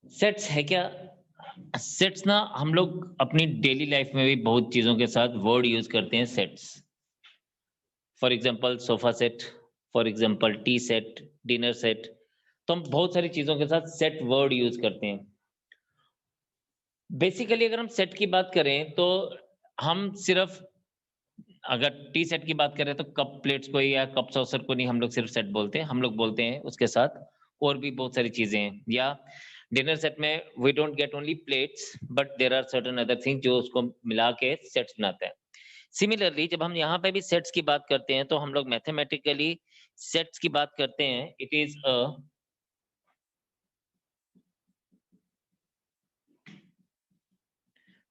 Sets है क्या? Sets ना हम लोग अपनी डेली लाइफ में भी बहुत चीज़ों के साथ वर्ड यूज़ करते हैं sets. For example sofa set, for example T set, dinner set. तो हम बहुत सारी चीज़ों के साथ सेट वर्ड यूज़ करते हैं। बेसिकली अगर हम सेट की बात करें तो हम सिर्फ़ अगर टी सेट की बात करें तो कप प्लेट्स को या कप सॉसर को नहीं हम लोग सिर्फ़ सेट बोलते हैं। हम लोग बोलते हैं उसके साथ और भी बहुत सारी चीज़ें हैं। या डिनर सेट में we don't get only plates but there are certain other things जो उसको मिला के सेट्स बनाते हैं। सिमिलरली जब हम यहाँ पे भी सेट्स की बात करते हैं तो हम लोग मैथमेटिकली सेट्स की बात करते हैं। It is a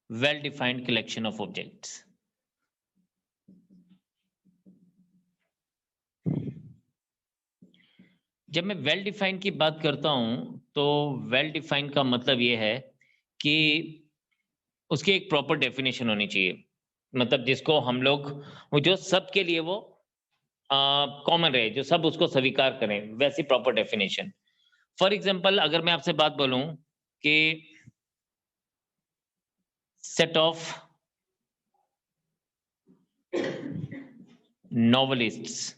well defined collection of objects. जब मैं वेल डिफाइंड की बात करता हूँ, तो वेल डिफाइंड का मतलब ये है कि उसकी एक प्रॉपर डेफिनेशन होनी चाहिए। मतलब जिसको हम लोग वो जो सबके लिए वो अ, कॉमन रहे, जो सब उसको स्वीकार करें, वैसी प्रॉपर डेफिनेशन। फॉर एग्ज़ाम्पल अगर मैं आपसे बात बोलूँ कि सेट ऑफ नॉवेलिस्ट्स,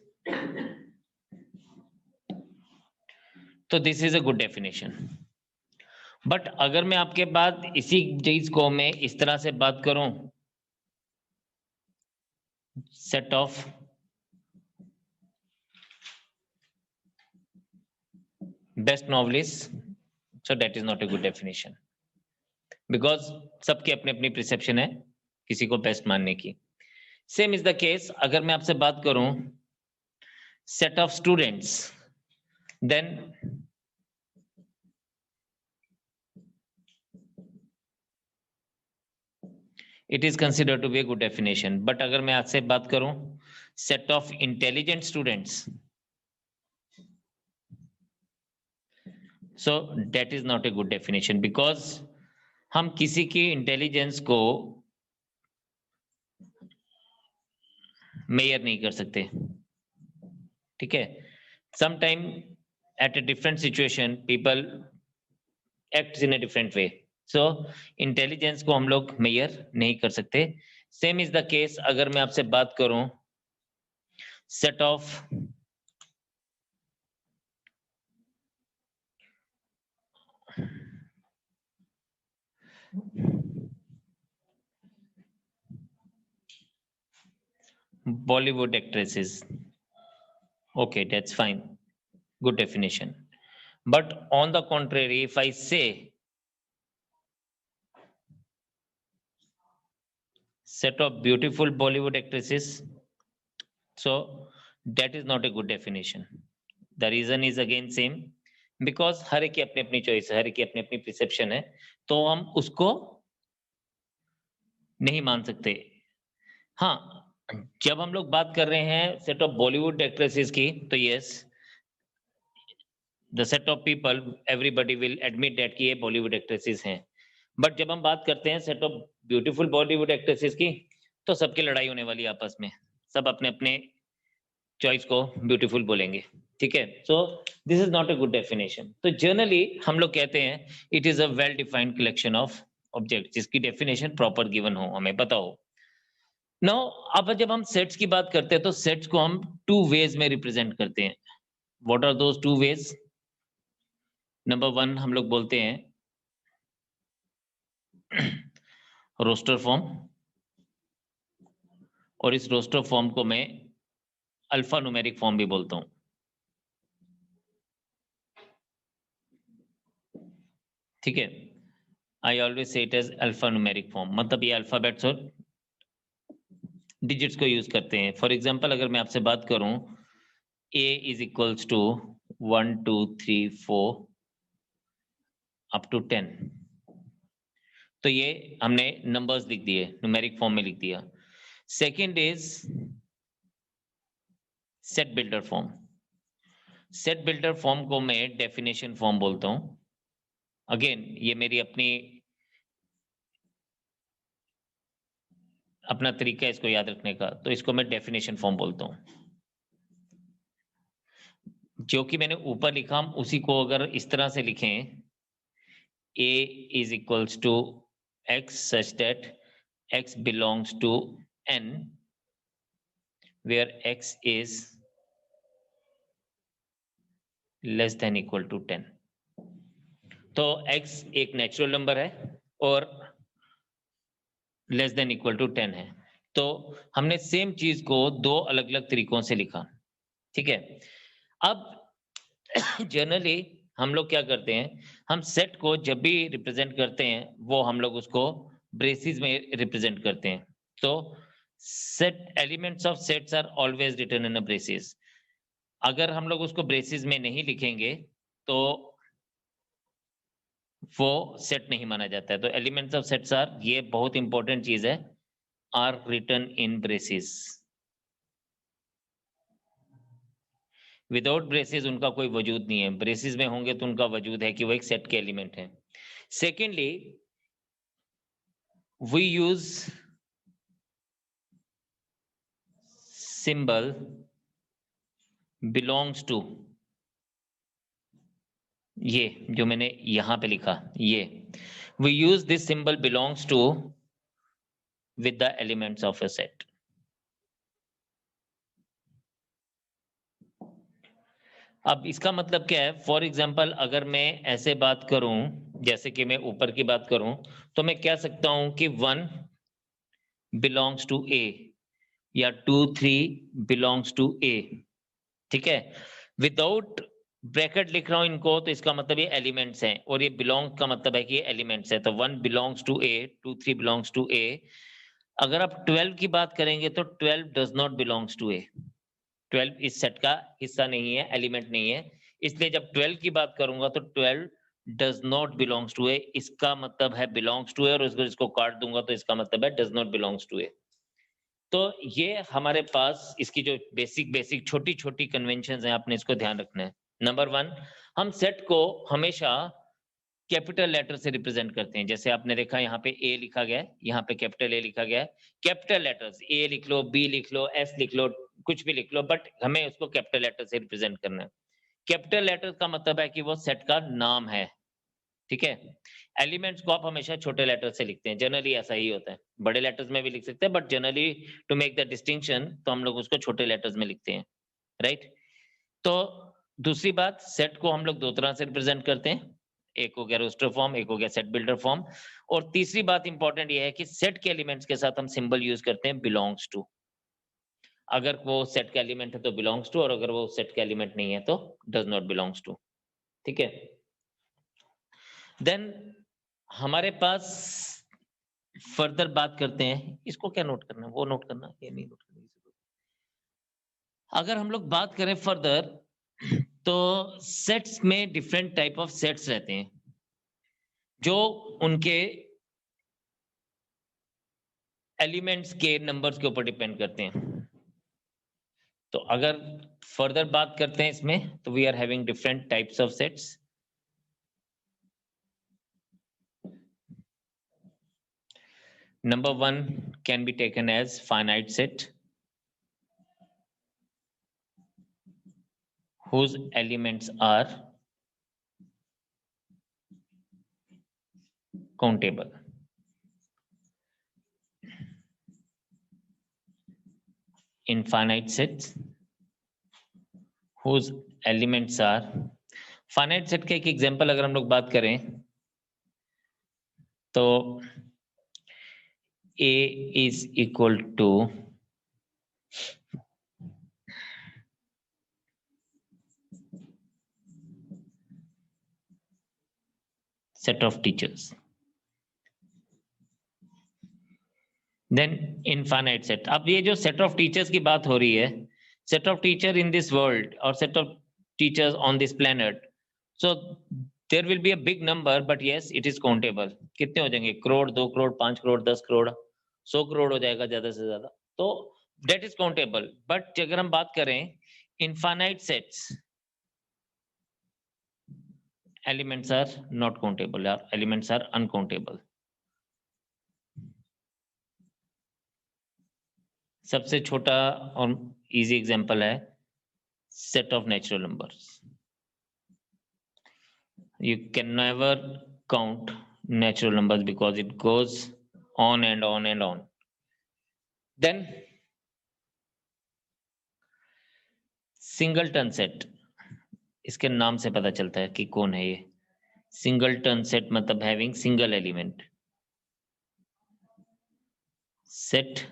तो this is a good definition. But अगर मैं आपके बाद इसी चीज़ को मैं इस तरह से बात करूँ, set of best novelist, so that is not a good definition because सबकी अपनी अपनी perception है किसी को बेस्ट मानने की। सेम इज द केस अगर मैं आपसे बात करूं set of students, then it is considered to be a good definition। But अगर मैं आपसे बात करूं set of intelligent students, so that is not a good definition because हम किसी की इंटेलिजेंस को मेजर नहीं कर सकते। ठीक है, sometime at a different situation people acts in a different way, so intelligence को हम लोग मेजर नहीं कर सकते। सेम इज द केस अगर मैं आपसे बात करूं set of Bollywood actresses, okay that's fine, good definition। but on the contrary if I say set of beautiful Bollywood actresses, so that is not a good definition। the reason is again same because हर एक की अपनी अपनी choice है, हर एक की अपनी अपनी perception है, तो हम उसको नहीं मान सकते। हाँ, जब हम लोग बात कर रहे हैं सेट ऑफ बॉलीवुड एक्ट्रेसेस की, तो yes the set of people everybody will admit that कि ये बॉलीवुड एक्ट्रेसेस हैं। बट जब हम बात करते हैं set of beautiful Bollywood actresses की, तो सबकी लड़ाई होने वाली है आपस में। सब अपने अपने चॉइस को ब्यूटीफुल बोलेंगे। ठीक है, so this is not a good definition. तो जनरली हम लोग कहते हैं it is a well defined collection of object जिसकी डेफिनेशन प्रॉपर गिवन हो, हमें पता हो। नाउ अब जब हम सेट्स की बात करते हैं तो सेट्स को हम टू वेज में रिप्रेजेंट करते हैं। What are those two ways? Number one हम लोग बोलते हैं रोस्टर फॉर्म, और इस रोस्टर फॉर्म को मैं अल्फा न्यूमेरिक फॉर्म भी बोलता हूँ। ठीक है, I always say it as alpha numeric form, मतलब ये अल्फाबेट्स और डिजिट्स को यूज करते हैं। फॉर एग्जाम्पल अगर मैं आपसे बात करूं a is equals to 1 2 3 4 up to 10, तो ये हमने नंबर्स लिख दिए, न्यूमेरिक फॉर्म में लिख दिया। Second is set builder form. Set builder form को मैं डेफिनेशन फॉर्म बोलता हूं। अगेन ये मेरी अपना तरीका है इसको याद रखने का, तो इसको मैं डेफिनेशन फॉर्म बोलता हूं। जो कि मैंने ऊपर लिखा हम उसी को अगर इस तरह से लिखें A is equals to X such that X belongs to N, where X is less than equal to 10. तो X एक नेचुरल नंबर है और लेस देन इक्वल टू 10 है। तो हमने सेम चीज को दो अलग अलग तरीकों से लिखा, ठीक है। अब जनरली हम लोग क्या करते हैं, हम सेट को जब भी रिप्रेजेंट करते हैं वो हम लोग उसको ब्रेसिस में रिप्रेजेंट करते हैं। तो set elements of sets are always written in a braces. अगर हम लोग उसको ब्रेसिस में नहीं लिखेंगे तो वो सेट नहीं माना जाता है। तो एलिमेंट्स ऑफ सेट्स आर, ये बहुत इंपॉर्टेंट चीज है, are written in braces. Without braces उनका कोई वजूद नहीं है, ब्रेसिस में होंगे तो उनका वजूद है कि वो एक सेट के एलिमेंट है। Secondly, we use symbol belongs to, ये जो मैंने यहां पे लिखा, ये we use this symbol belongs to with the elements of a set. अब इसका मतलब क्या है, फॉर एग्जाम्पल अगर मैं ऐसे बात करूं, जैसे कि मैं ऊपर की बात करूं, तो मैं कह सकता हूं कि 1 बिलोंग्स टू ए या 2 3 बिलोंग्स टू ए, ठीक है। विदाउट ब्रैकेट लिख रहा हूं इनको तो इसका मतलब ये एलिमेंट्स हैं, और ये बिलोंग का मतलब है कि ये एलिमेंट्स है। तो 1 belongs to A, 2 3 belongs to A. अगर आप 12 की बात करेंगे तो 12 does not belongs to A. 12 इस सेट का हिस्सा नहीं है, एलिमेंट नहीं है, इसलिए जब 12 की बात करूंगा तो 12 डज नॉट बिलोंग्स टू ए, इसका मतलब है बिलोंग्स टू ए, और इसको काट दूंगा तो इसका मतलब है डज नॉट बिलोंग्स टू ए। तो ये हमारे पास इसकी जो बेसिक छोटी छोटी कन्वेंशन है, आपने इसको ध्यान रखना है। नंबर 1, हम सेट को हमेशा कैपिटल लेटर से रिप्रेजेंट करते हैं। जैसे आपने देखा यहाँ पे ए लिखा गया है, यहाँ पे कैपिटल ए लिखा गया है। कैपिटल लेटर्स ए लिख लो, बी लिख लो, एस लिख लो, कुछ भी लिख लो, बट हमें उसको कैपिटल लेटर से रिप्रेजेंट करना है। कैपिटल लेटर का मतलब है कि वो सेट का नाम है, ठीक है। एलिमेंट्स को आप हमेशा छोटे लेटर से लिखते हैं, जनरली ऐसा ही होता है। बड़े लेटर्स में भी लिख सकते हैं, but generally to make the distinction तो हम लोग उसको छोटे लेटर्स में लिखते हैं, राइट। तो दूसरी बात, सेट को हम लोग दो तरह से रिप्रेजेंट करते हैं, एक हो गया रोस्टर फॉर्म, एक हो गया सेट बिल्डर फॉर्म। और तीसरी बात इंपॉर्टेंट ये है कि सेट के एलिमेंट्स के साथ हम सिंबल यूज करते हैं बिलोंग्स टू। अगर वो सेट का एलिमेंट है तो बिलोंग्स टू, और अगर वो सेट का एलिमेंट नहीं है तो डज नॉट बिलोंग्स टू, ठीक है। देन हमारे पास फर्दर बात करते हैं, इसको क्या नोट करना है, वो नोट करना, ये नहीं नोट करना। अगर हम लोग बात करें फर्दर, तो सेट्स में डिफरेंट टाइप ऑफ सेट्स रहते हैं जो उनके एलिमेंट्स के नंबर्स के ऊपर डिपेंड करते हैं। तो अगर फर्दर बात करते हैं इसमें, तो we are having different types of sets. Number 1 can be taken as finite set whose elements are countable. Infinite sets whose elements are, finite set का एक एग्जांपल अगर हम लोग बात करें तो A is equal to set of teachers. Then infinite set. अब ये जो set of teachers की बात हो रही है, set of teacher in this world और set of teachers on this planet, so there will be a big number, but yes it is countable. कितने हो जाएंगे, करोड़, 2 करोड़, 5 करोड़, 10 करोड़, 100 करोड़ हो जाएगा ज्यादा से ज्यादा, तो that is countable. But अगर हम बात करें infinite sets, elements are not countable, or elements are uncountable. सबसे छोटा और इजी एग्जांपल है set of natural numbers. You can never count natural numbers because it goes on and on and on. Then singleton set, इसके नाम से पता चलता है कि कौन है ये। सिंगलटन सेट मतलब having single element. Set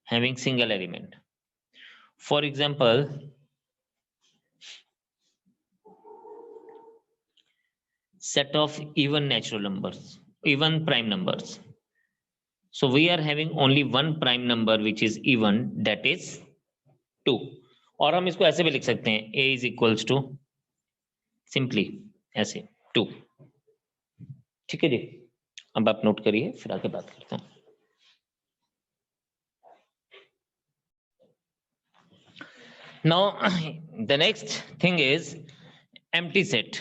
having single element. For example, set of even natural numbers, even prime numbers. So we are having only one prime number which is even, that is 2. और हम इसको ऐसे भी लिख सकते हैं, a is equals to simply ऐसे 2। ठीक है जी, अब आप नोट करिए, फिर आगे बात करते हैं। Now the next thing is empty set.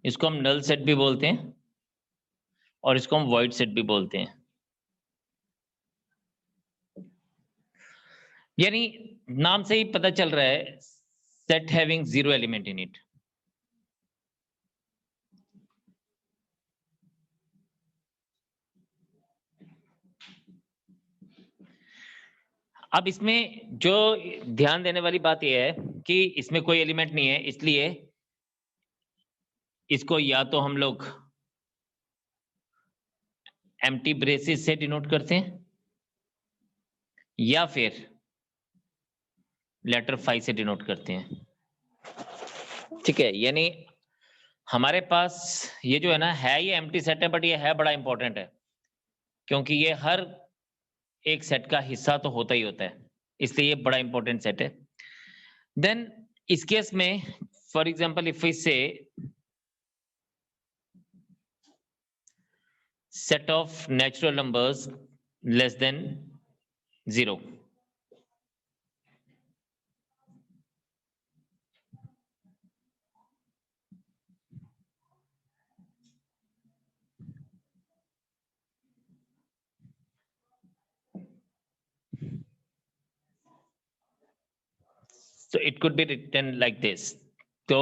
इसको हम नल सेट भी बोलते हैं और इसको हम वॉइड सेट भी बोलते हैं। यानी नाम से ही पता चल रहा है, set having 0 element in it. अब इसमें जो ध्यान देने वाली बात यह है कि इसमें कोई एलिमेंट नहीं है, इसलिए इसको या तो हम लोग एम्प्टी ब्रेसेस से डिनोट करते हैं या फिर लेटर 5 से डिनोट करते हैं। ठीक है, यानी हमारे पास ये जो है ना, है ये एम्प्टी सेट है, बट ये है बड़ा इंपॉर्टेंट है, क्योंकि ये हर एक सेट का हिस्सा तो होता ही होता है, इसलिए ये बड़ा इंपॉर्टेंट सेट है। देन इस केस में फॉर एग्जांपल इफ वी से set of natural numbers less than 0, so it could be written like this। तो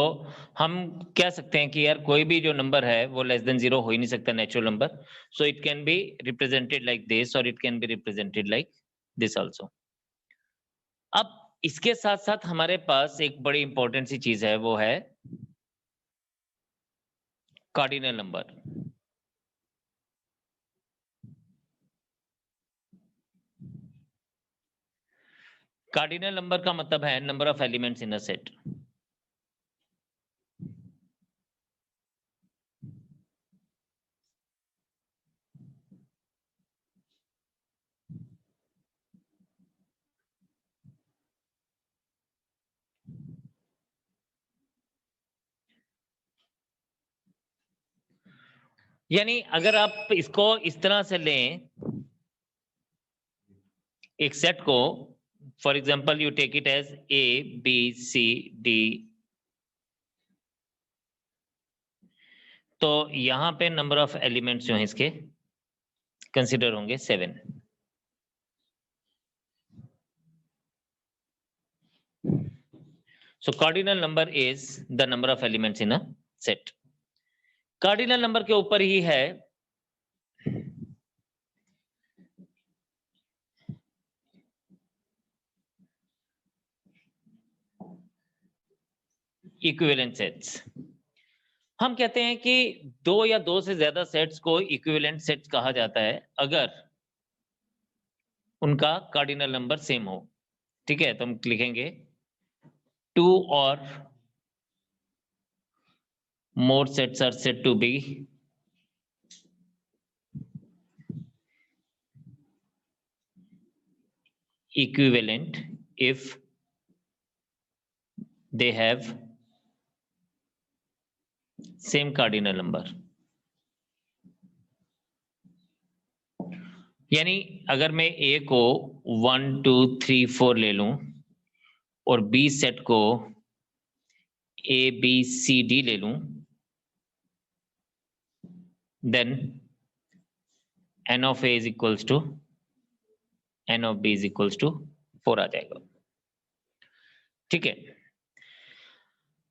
हम कह सकते हैं कि यार कोई भी जो नंबर है वो लेस देन 0 हो ही नहीं सकता natural number, so it can be represented like this और it can be represented like this also. अब इसके साथ साथ हमारे पास एक बड़ी इंपॉर्टेंट सी चीज है, वो है कार्डिनल नंबर। कार्डिनल नंबर का मतलब है number of elements in a set. यानी अगर आप इसको इस तरह से लें, एक सेट को, for example you take it as A B C D, तो यहां पे नंबर ऑफ एलिमेंट्स जो हैं इसके कंसीडर होंगे 7। So cardinal number is the number of elements in a set. Cardinal number के ऊपर ही है इक्विवेलेंट सेट्स। हम कहते हैं कि 2 या 2 से ज्यादा सेट्स को इक्विवेलेंट सेट्स कहा जाता है अगर उनका कार्डिनल नंबर सेम हो। ठीक है, तो हम लिखेंगे 2 or more sets are said to be equivalent if they have same cardinal number। यानी अगर मैं A को 1 2 3 4 ले लूं और B सेट को A B C D ले लूं, then n of a is equals to n of b is equals to 4 आ जाएगा। ठीक है,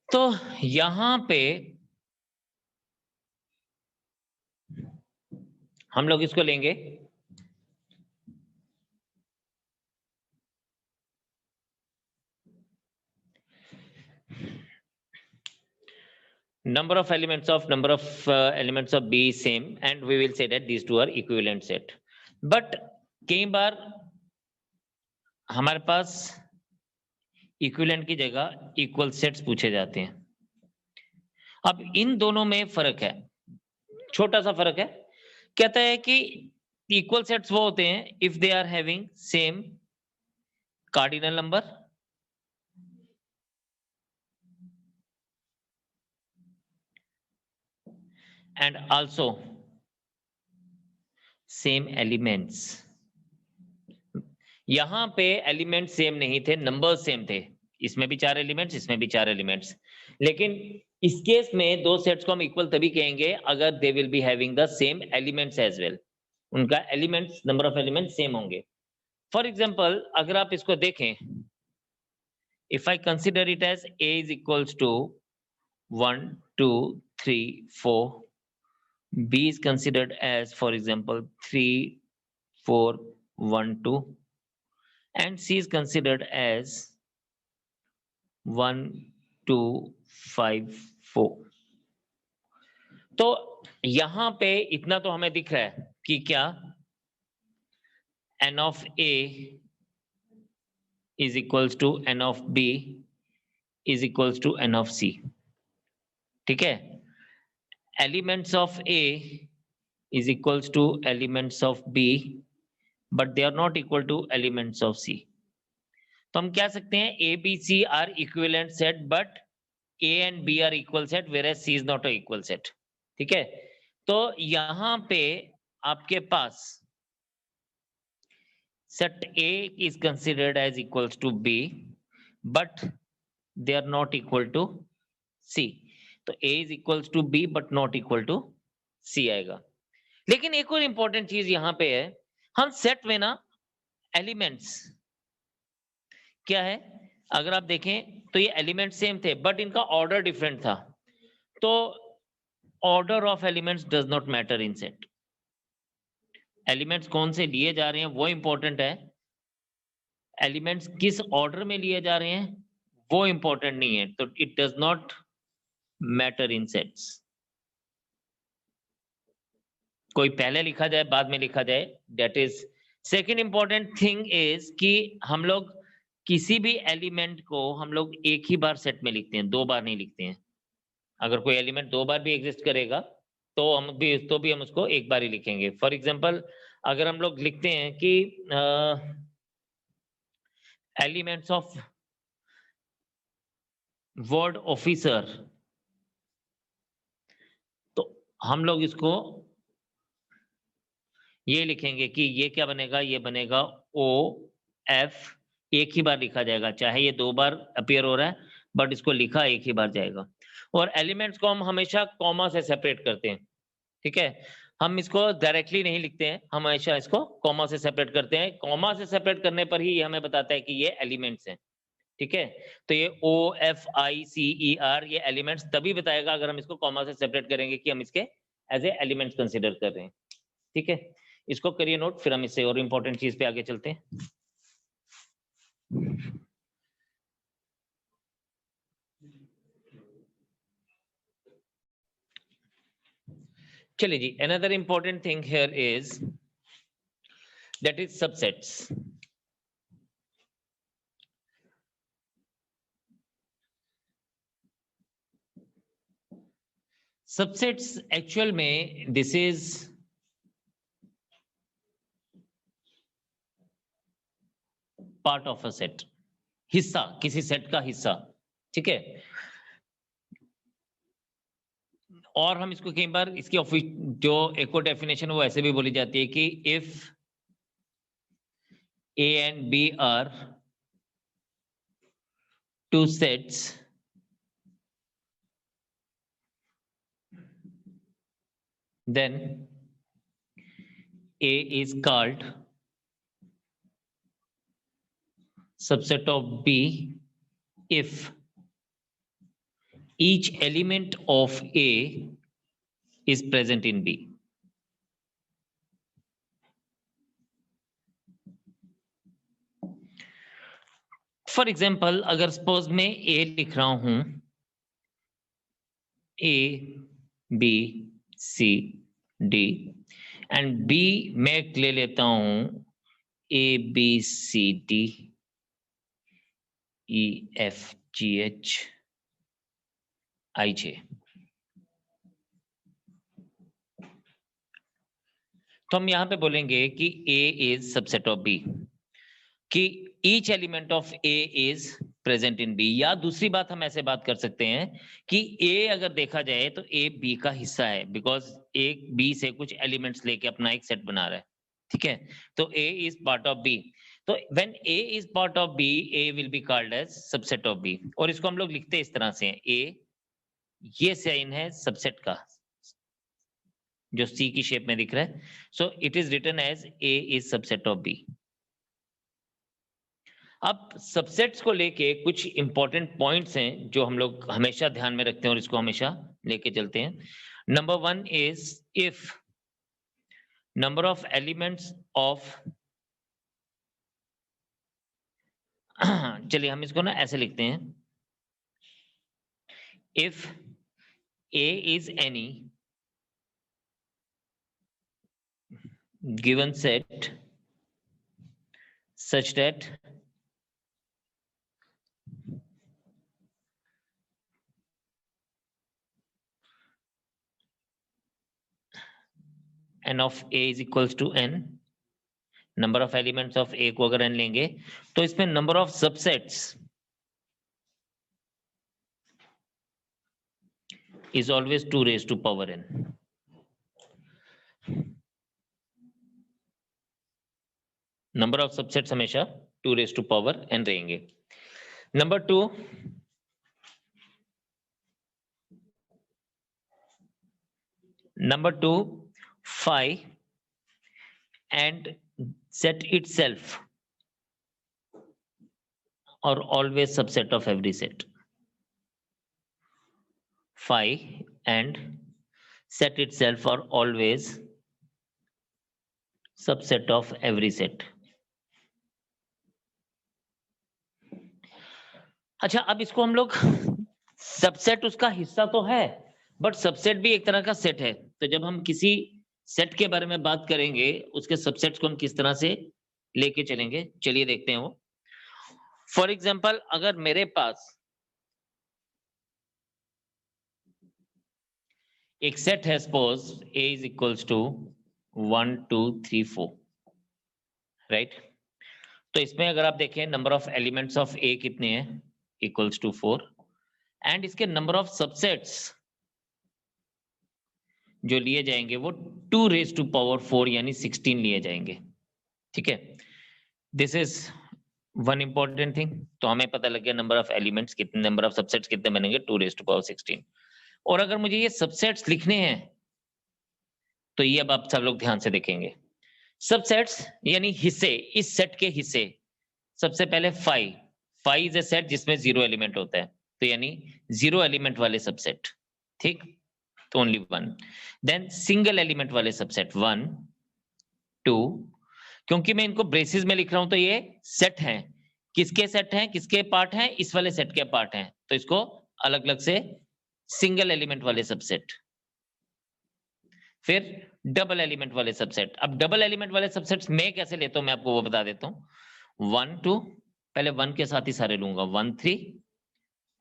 तो यहां पे हम लोग इसको लेंगे number of elements of B is same, and we will say that these two are equivalent set. But कई बार हमारे पास इक्विवेलेंट की जगह इक्वल सेट्स पूछे जाते हैं। अब इन दोनों में फर्क है, छोटा सा फर्क है। कहता है कि इक्वल सेट्स वो होते हैं if they are having same cardinal number and also same elements। यहां पे एलिमेंट सेम नहीं थे, नंबर सेम थे। इसमें भी 4 एलिमेंट्स, इसमें भी 4 एलिमेंट्स। लेकिन इस केस में दो सेट्स को हम इक्वल तभी कहेंगे अगर they will be having the same elements as well. उनका elements, number of elements same होंगे। फॉर एग्जांपल अगर आप इसको देखें, if I consider it as a is equals to 1 2 3 4, B is considered as, for example, 3 4 1 2, and C is considered as 1 2 5 4। तो यहां पे इतना तो हमें दिख रहा है कि क्या n of A is equals to n of B is equals to n of C। ठीक है, elements of A is equals to elements of B, but they are not equal to elements of C। तो हम क्या सकते हैं, A, B, C are equivalent set, but A and B are equal set, whereas C is not a equal set। ठीक है, तो यहां पे आपके पास set A is considered as equals to B, but they are not equal to C। तो A is equals to B but not equal to C आएगा। लेकिन एक और इंपॉर्टेंट चीज यहां पे है, हम सेट में ना एलिमेंट्स क्या है, अगर आप देखें तो ये एलिमेंट सेम थे बट इनका ऑर्डर डिफरेंट था। तो order of elements does not matter in set. Elements कौन से लिए जा रहे हैं वो इंपॉर्टेंट है, एलिमेंट्स किस ऑर्डर में लिए जा रहे हैं वो इंपॉर्टेंट नहीं है। तो it does not matter in sets. कोई पहले लिखा जाए बाद में लिखा जाए, that is second important thing is कि हम लोग किसी भी एलिमेंट को हम लोग एक ही बार सेट में लिखते हैं, 2 बार नहीं लिखते हैं। अगर कोई एलिमेंट 2 बार भी एग्जिस्ट करेगा तो हम उसको एक बार ही लिखेंगे। फॉर एग्जांपल अगर हम लोग लिखते हैं कि एलिमेंट्स ऑफ वर्ड ऑफिसर, तो हम लोग इसको ये लिखेंगे कि ये क्या बनेगा, ये बनेगा OF, एक ही बार लिखा जाएगा, चाहे ये 2 बार अपीयर हो रहा है बट इसको लिखा एक ही बार जाएगा। और एलिमेंट्स को हम हमेशा कॉमा से सेपरेट करते हैं। ठीक है, हम इसको डायरेक्टली नहीं लिखते हैं, हमेशा इसको कॉमा से सेपरेट करते हैं। कॉमा से सेपरेट करने पर ही हमें बताता है कि ये एलिमेंट्स हैं। ठीक है, तो ये OFICER ये एलिमेंट्स तभी बताएगा अगर हम इसको कॉमा से सेपरेट करेंगे कि हम इसके एज ए एलिमेंट्स कंसीडर कर रहे हैं। ठीक है, इसको करिए नोट, फिर हम इससे और इंपॉर्टेंट चीज पे आगे चलते हैं। चलिए जी, another important thing here is that is subsets. Subsets actual में this is part of a set, हिस्सा, किसी सेट का हिस्सा। ठीक है, और हम इसको कई बार इसकी जो एक और डेफिनेशन वो ऐसे भी बोली जाती है कि if A and B are two sets then A is called subset of B if each element of A is present in B. For example अगर सपोज मैं ए लिख रहा हूं, A B C D, and B मैं ले लेता हूं A B C D E F G H I J, तो हम यहां पे बोलेंगे कि A is subset of B, कि each element of A is present in B. या दूसरी बात हम ऐसे बात कर सकते हैं कि ए अगर देखा जाए तो ए बी का हिस्सा है, बिकॉज ए बी से कुछ एलिमेंट्स लेके अपना एक सेट बना रहा है, ठीक है। तो A is part of B, तो when A is part of B, A will be called as subset of B. और इसको हम लोग लिखते हैं इस तरह से, ए ये साइन है सबसेट का जो सी की शेप में दिख रहा है, so it is written as A is subset of B. अब सबसेट्स को लेके कुछ इंपॉर्टेंट पॉइंट्स हैं जो हम लोग हमेशा ध्यान में रखते हैं और इसको हमेशा लेके चलते हैं। Number 1 is if number of elements of चलिए हम इसको ना ऐसे लिखते हैं, if A is any given set such that n of a is equals to n, number of elements of A को अगर n लेंगे तो इसमें number of subsets is always 2 raised to power n। Number of subsets हमेशा 2 raised to power n रहेंगे। Number 2, phi and set itself are always subset of every set। phi and set itself are always subset of every set। अच्छा, अब इसको हम लोग subset उसका हिस्सा तो है, बट सबसेट भी एक तरह का सेट है। तो जब हम किसी सेट के बारे में बात करेंगे, उसके सबसेट्स को हम किस तरह से लेके चलेंगे, चलिए देखते हैं वो। फॉर एग्जाम्पल अगर मेरे पास एक सेट है, suppose a is equals to 1 2 3 4, right. तो इसमें अगर आप देखें number of elements of a कितने हैं, इक्वल्स टू 4, एंड इसके नंबर ऑफ सबसेट्स जो लिए जाएंगे वो 2 रेज टू पावर 4 यानी 16 लिए जाएंगे, ठीक है। This is one important thing. तो हमें पता लग गया नंबर ऑफ एलिमेंट्स कितने, नंबर ऑफ सबसेट्स कितने बनेंगे, 2 रेज टू पावर 16। और अगर मुझे ये सबसेट्स लिखने हैं तो ये अब आप सब लोग ध्यान से देखेंगे। सबसेट्स यानी हिस्से, इस सेट के हिस्से। सबसे पहले फाई इज ए सेट जिसमें 0 एलिमेंट होता है, तो यानी 0 एलिमेंट वाले सबसेट, ठीक, तो ओनली 1। देन सिंगल एलिमेंट वाले सबसेट 1 2, क्योंकि मैं इनको ब्रेसेस में लिख रहा हूं तो ये सेट हैं, किसके सेट हैं, किसके पार्ट हैं, इस वाले सेट के पार्ट हैं, तो इसको अलग अलग से सिंगल एलिमेंट वाले सबसेट। फिर डबल एलिमेंट वाले सबसेट। अब डबल एलिमेंट वाले सबसेट्स मैं कैसे लेता हूं, मैं आपको वो बता देता हूं। 1 2, पहले 1 के साथ ही सारे लूंगा, 1 3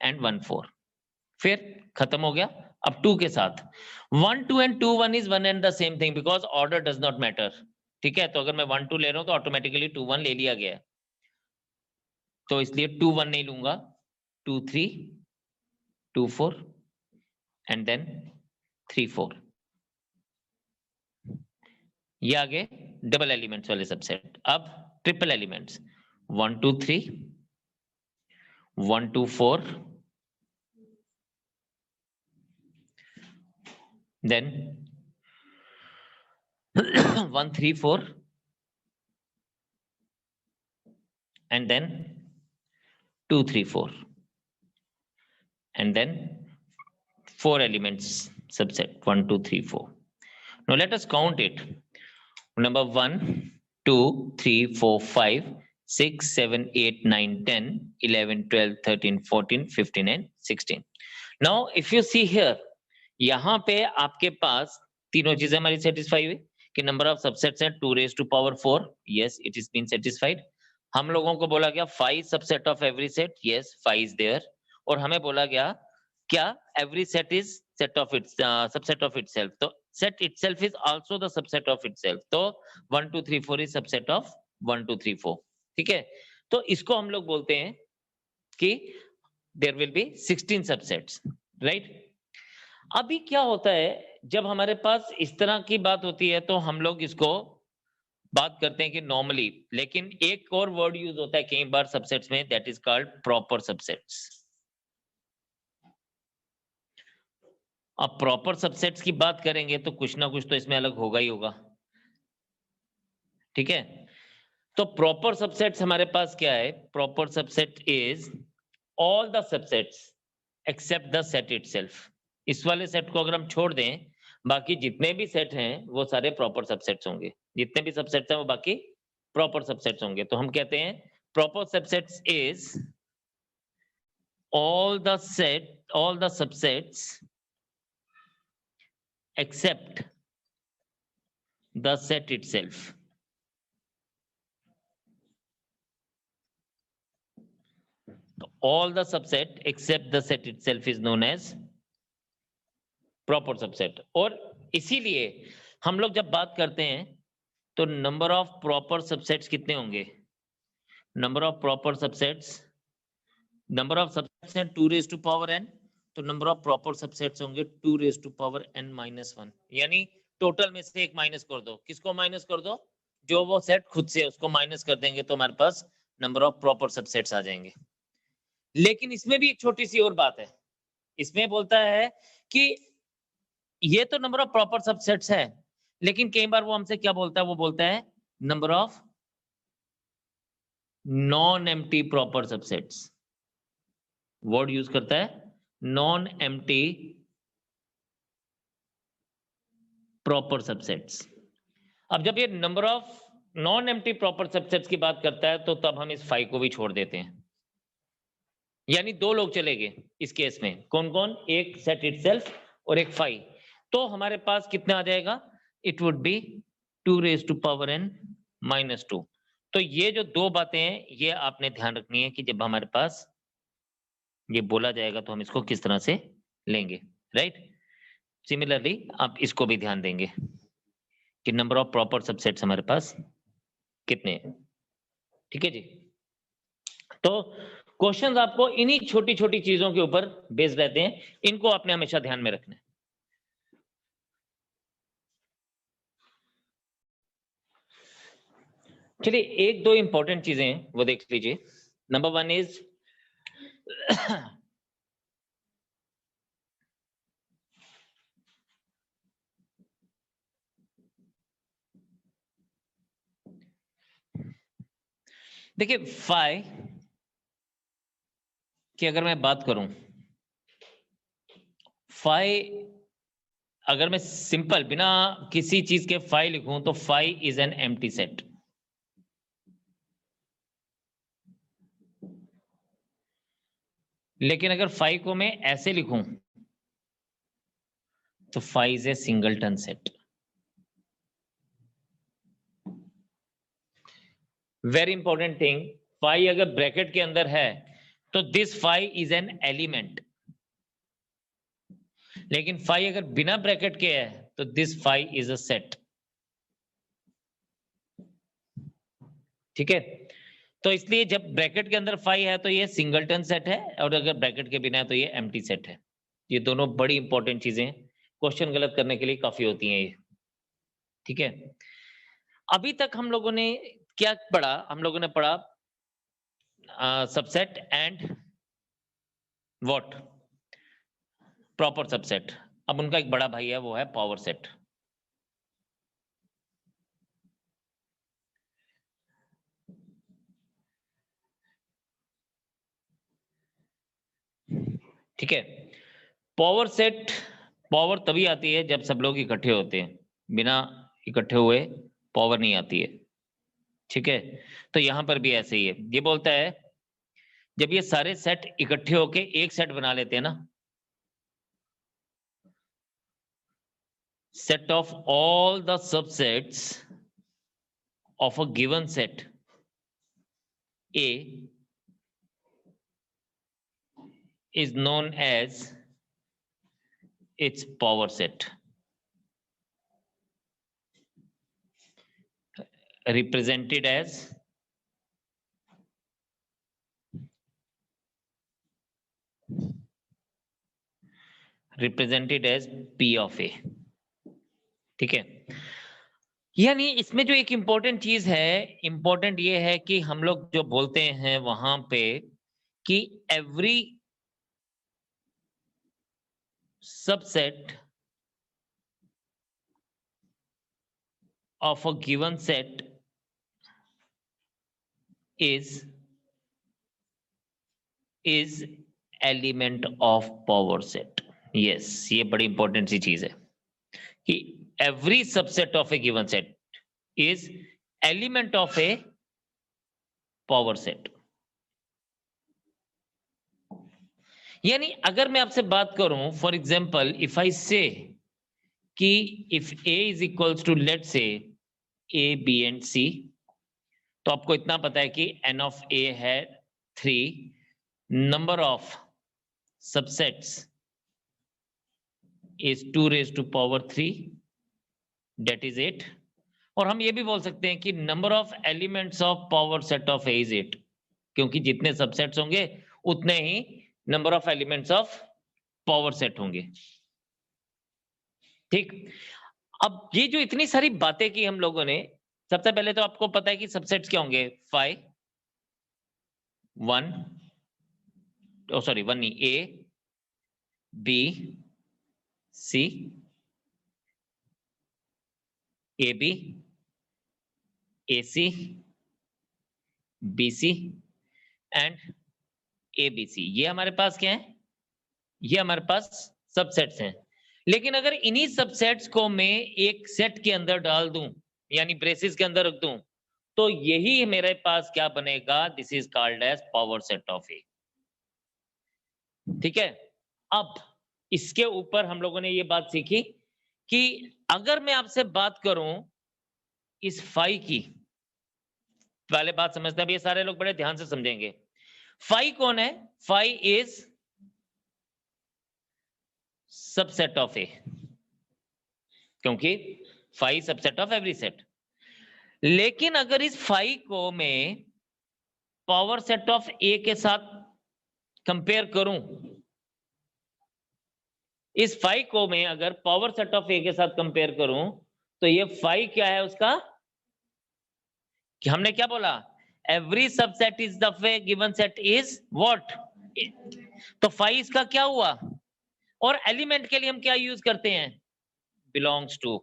एंड 1 4, फिर खत्म हो गया। अब 2 के साथ 1 2 and 2 1 is one and the same thing, because order does not matter, ठीक है। तो अगर मैं 1 2 ले रहा हूं तो ऑटोमेटिकली 2 1 ले लिया गया है, तो इसलिए 2 1 नहीं लूंगा, 2 3 2 4 एंड देन 3 4। ये आगे डबल एलिमेंट्स वाले सबसेट। अब triple elements 1 2 3 1 2 4 then 1 3 4 and then 2 3 4 and then 4 elements subset 1 2 3 4. Now let us count it. Number 1 2 3 4 5 6 7 8 9 10 11 12 13 14 15 and 16. Now if you see here, यहाँ पे आपके पास तीनों चीजें हमारी सेटिस्फाई हुई कि नंबर ऑफ सबसेट्स है 2 raised to power 4. Yes, it is been satisfied. हम लोगों को बोला गया 5 subset of every set. Yes, 5 is there. और हमें बोला गया क्या every set is set of its subset of itself. तो set itself is also the subset of itself. तो 1 2 3 4 is subset of 1 2 3 4. ठीक है, तो इसको हम लोग बोलते हैं कि there will be 16 subsets, right? अभी क्या होता है जब हमारे पास इस तरह की बात होती है तो हम लोग इसको बात करते हैं कि नॉर्मली, लेकिन एक और वर्ड यूज होता है कई बार सबसेट्स में, that is called proper subsets. अब प्रॉपर सबसेट्स की बात करेंगे तो कुछ ना कुछ तो इसमें अलग होगा ही होगा. ठीक है, तो प्रॉपर सबसेट्स हमारे पास क्या है? Proper subset is all the subsets except the set itself. इस वाले सेट को अगर हम छोड़ दें, बाकी जितने भी सेट हैं वो सारे प्रॉपर सबसेट्स होंगे. जितने भी सबसेट्स हैं वो बाकी प्रॉपर सबसेट्स होंगे. तो हम कहते हैं proper subsets is all the subsets except the set itself. All the subset except the set itself is known as proper subset. और इसीलिए हम लोग जब बात करते हैं तो नंबर ऑफ प्रॉपर सबसेट्स कितने होंगे? Number of proper subsets, number of subsets है 2 raised to power n, तो नंबर ऑफ प्रॉपर सबसेट्स होंगे 2 raised to power n minus 1. यानी टोटल में से एक माइनस कर दो. किसको माइनस कर दो? जो वो सेट खुद से, उसको माइनस कर देंगे तो हमारे पास नंबर ऑफ प्रॉपर सबसेट्स आ जाएंगे. लेकिन इसमें भी एक छोटी सी और बात है. इसमें बोलता है कि ये तो नंबर ऑफ प्रॉपर सबसेट्स है, लेकिन कई बार वो हमसे क्या बोलता है? वो बोलता है number of non empty proper subsets. Word use करता है नॉन एम्प्टी प्रॉपर सबसेट्स. अब जब ये number of non empty proper subsets की बात करता है तो तब हम इस 5 को भी छोड़ देते हैं. यानी 2 लोग चले गए इस केस में. कौन कौन? एक सेट इटसेल्फ और एक 5. तो हमारे पास कितना आ जाएगा? It would be 2 raised to power n minus 2. तो ये जो 2 बातें हैं ये आपने ध्यान रखनी है कि जब हमारे पास ये बोला जाएगा तो हम इसको किस तरह से लेंगे, राइट? सिमिलरली आप इसको भी ध्यान देंगे कि नंबर ऑफ प्रॉपर सबसेट्स हमारे पास कितने हैं. ठीक है जी. तो क्वेश्चंस आपको इन्हीं छोटी छोटी चीजों के ऊपर बेस्ड रहते हैं. इनको आपने हमेशा ध्यान में रखना है. चलिए एक दो इंपॉर्टेंट चीजें हैं वो देख लीजिए. नंबर 1 इज देखिए फाई की अगर मैं बात करूं, फाई अगर मैं सिंपल बिना किसी चीज के फाई लिखूं तो phi is an empty set. लेकिन अगर फाई को मैं ऐसे लिखूं तो phi is a singleton set. Very important thing, phi अगर ब्रैकेट के अंदर है तो this phi is an element. लेकिन फाई अगर बिना ब्रैकेट के है तो this phi is a set. ठीक है, तो इसलिए जब ब्रैकेट के अंदर फाई है तो ये सिंगलटन सेट है, और अगर ब्रैकेट के बिना है तो ये एम्प्टी सेट है. ये दोनों बड़ी इंपॉर्टेंट चीजें हैं, क्वेश्चन गलत करने के लिए काफी होती हैं ये. ठीक है, अभी तक हम लोगों ने क्या पढ़ा? हम लोगों ने पढ़ा subset and what? Proper subset. अब उनका एक बड़ा भाई है, वो है पावर सेट. ठीक है। पावर सेट, पावर तभी आती है जब सब लोग इकट्ठे होते हैं, बिना इकट्ठे हुए पावर नहीं आती है। ठीक है, तो यहां पर भी ऐसे ही है। ये बोलता है जब ये सारे सेट इकट्ठे होके एक सेट बना लेते हैं ना, set of all the subsets of a given set A is known as its power set, represented as P of A। ठीक है, यानी इसमें जो एक इंपॉर्टेंट चीज है, इंपॉर्टेंट ये है कि हम लोग जो बोलते हैं वहां पे कि every subset of a given set is element of power set। yes, ये बड़ी इंपॉर्टेंट सी चीज है कि every subset of a given set is element of a power set। यानी अगर मैं आपसे बात करूं, फॉर एग्जाम्पल इफ आई से कि if A is equals to let's say A, B and C, तो आपको इतना पता है कि n of A है 3, number of subsets is 2 raised to power 3, that is 8। और हम ये भी बोल सकते हैं कि number of elements of power set of A is 8, क्योंकि जितने सबसेट्स होंगे उतने ही number of elements of power set होंगे। ठीक, अब ये जो इतनी सारी बातें की हम लोगों ने, सबसे पहले तो आपको पता है कि सबसेट्स क्या होंगे, 5 1 सॉरी 1 नहीं, A B C AB AC BC and ABC। ये हमारे पास क्या है, ये हमारे पास सबसेट्स हैं। लेकिन अगर इन्हीं सबसेट्स को मैं एक सेट के अंदर डाल दूं, यानी ब्रेसेस के अंदर रख दूं, तो यही मेरे पास क्या बनेगा, this is called as power set of A. ठीक है, अब इसके ऊपर हम लोगों ने ये बात सीखी कि अगर मैं आपसे बात करूं इस फाई की, पहले बात समझते हैं, अब ये सारे लोग बड़े ध्यान से समझेंगे। फाई कौन है, phi is subset of A, क्योंकि phi subset of every set. लेकिन अगर इस फाई को मैं पावर सेट ऑफ ए के साथ कंपेयर करूं, इस फाई को मैं अगर पावर सेट ऑफ ए के साथ कंपेयर करूं, तो ये फाई क्या है उसका, कि हमने क्या बोला, every subset is the given set is what, तो फाई इसका क्या हुआ। और एलिमेंट के लिए हम क्या यूज करते हैं, बिलोंग्स टू।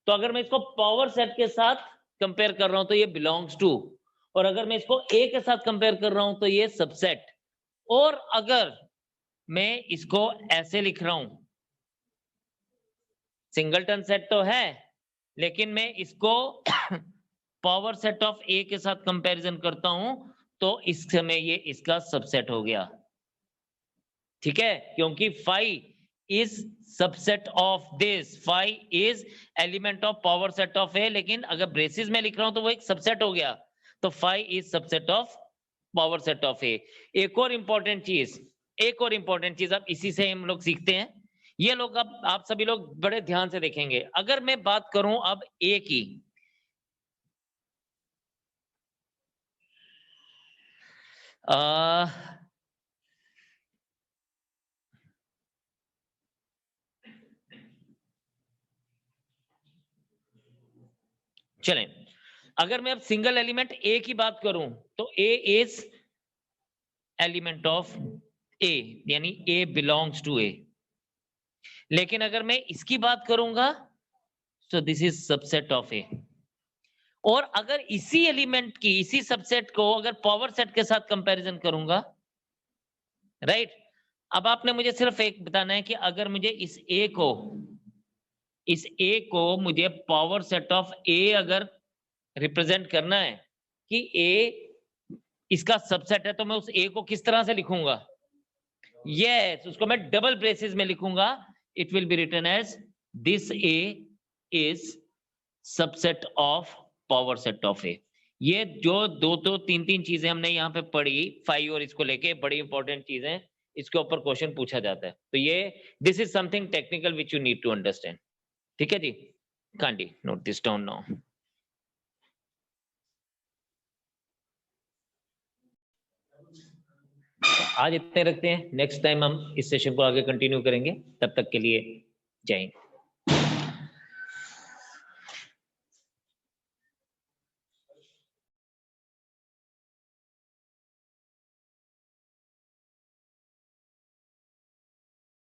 तो अगर मैं इसको पावर सेट के साथ कंपेयर कर रहा हूं तो ये बिलोंग्स टू, और अगर मैं इसको ए के साथ कंपेयर कर रहा हूं तो ये सबसेट। और अगर मैं इसको ऐसे लिख रहा हूं, सिंगलटन सेट तो है, लेकिन मैं इसको पावर सेट ऑफ ए के साथ कंपैरिजन करता हूं, तो इस समय ये इसका सबसेट हो गया। ठीक है, क्योंकि phi is subset of this, phi is element of power set of A, लेकिन अगर ब्रेसिस में लिख रहा हूं तो वो एक सबसेट हो गया, तो phi is subset of power set of A. एक और इंपॉर्टेंट चीज अब इसी से हम लोग सीखते हैं, ये लोग अब आप सभी लोग बड़े ध्यान से देखेंगे। अगर मैं बात करूं अब ए की, चलें, अगर मैं अब सिंगल एलिमेंट ए की बात करूं तो ए इज एलिमेंट ऑफ ए, यानी ए बिलोंग्स टू ए। लेकिन अगर मैं इसकी बात करूंगा तो दिस इज सबसेट ऑफ ए। और अगर इसी एलिमेंट की, इसी सबसेट को अगर पावर सेट के साथ कंपैरिजन करूंगा, राइट, अब आपने मुझे सिर्फ एक बताना है कि अगर मुझे इस ए को मुझे पावर सेट ऑफ ए अगर रिप्रेजेंट करना है कि ए इसका सबसेट है, तो मैं उस ए को किस तरह से लिखूंगा? यस, उसको मैं डबल ब्रेसेस में लिखूंगा. It will be written as this A is subset of power set of A. ये जो दो तीन चीजें हमने यहाँ पे पढ़ी 5 और इसको लेके बड़ी इंपॉर्टेंट चीजें, इसके ऊपर क्वेश्चन पूछा जाता है. तो ये this is something technical which you need to understand. ठीक है जी, kindly note this down now. आज इतने रखते हैं, नेक्स्ट टाइम हम इस सेशन को आगे कंटिन्यू करेंगे. तब तक के लिए जय हिंद.